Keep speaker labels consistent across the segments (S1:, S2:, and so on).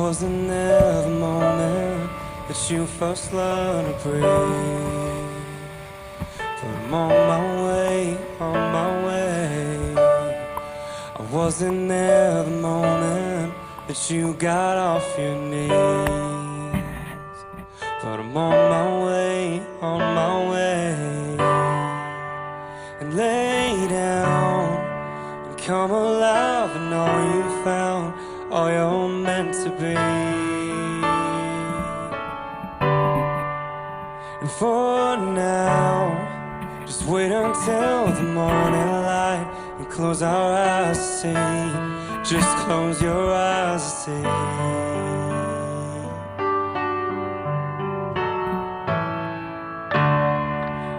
S1: wasn't there the moment that you first learned to breathe. But I'm on my way, on my way. I wasn't there the moment that you got off your knees. But I'm on my way, on my way. And lay down and come alive and all you found, all you're meant to be. And for now, just wait until the morning light and close our eyes to see. Just close your eyes to see.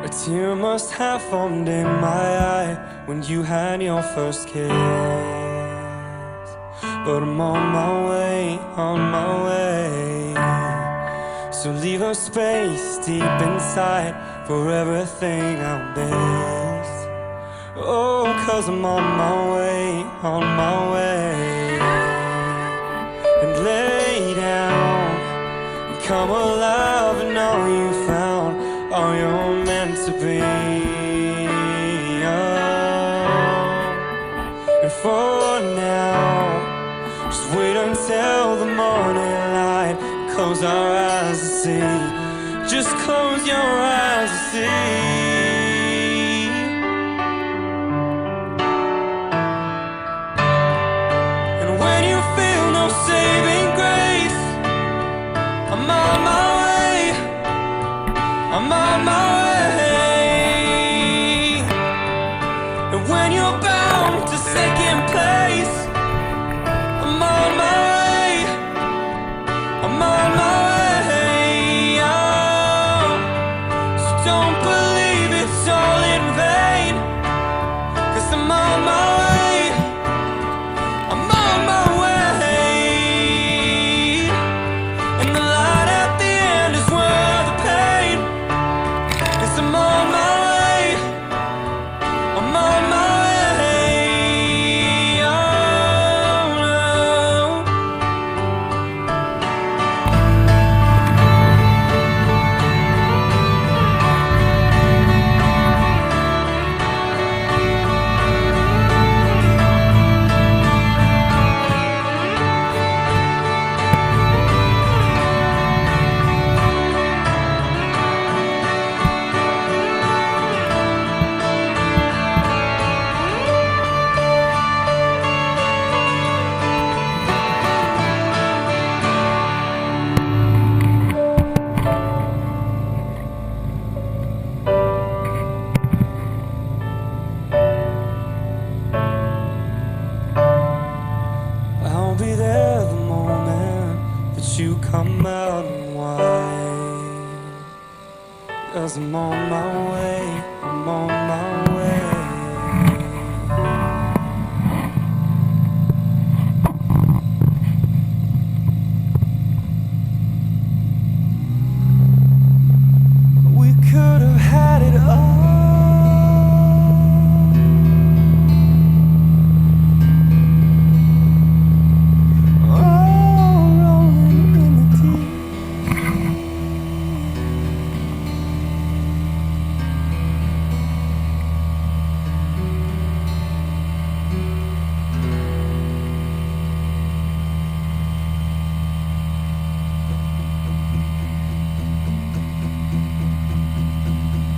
S1: A tear must have formed in my eye when you had your first kiss. But I'm on my way, on my way. So leave a space deep inside for everything I'll miss. Oh, 'cause I'm on my way, on my way. And lay down and come alive and all you found, all you're meant to be. Oh. And for now, just wait until the morning light. Close our eyes to see. Just close your eyes to see. And when you feel no saving grace, I'm on my way. I'm on my way. And when you're bound to second place, I'm on my way. I'm on my way, oh. So don't believe it's all in vain, 'cause I'm on my way. I'm on my way. And the light at the end is worth the pain, 'cause I'm on my way. I'm on my way, oh no. I'll be there the moment that you come out and wide. 'Cause I'm on my way, I'm on my way. We could have had it all.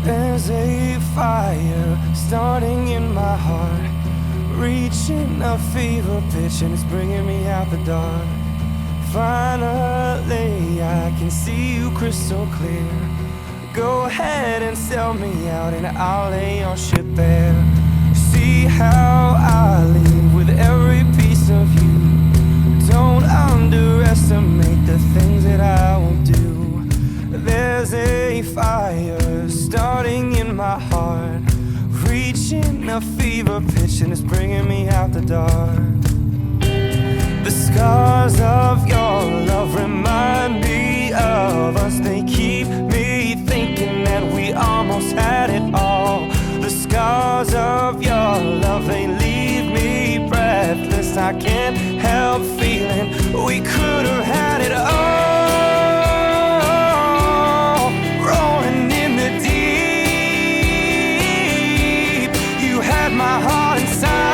S1: There's a fire starting in my heart, reaching a fever pitch and it's bringing me out the dark. Finally, I can see you crystal clear. Go ahead and sell me out and I'll lay your shit bare. See how I leave with every piece of you. Don't underestimate the things that I will do. There's a fire starting in my heart, reaching a fever pitch and it's bringing me out the dark. The scars of your love remind me of us. They keep me thinking that we almost had it all. The scars of your love, they leave me breathless. I can't help feeling we could have had my heart inside.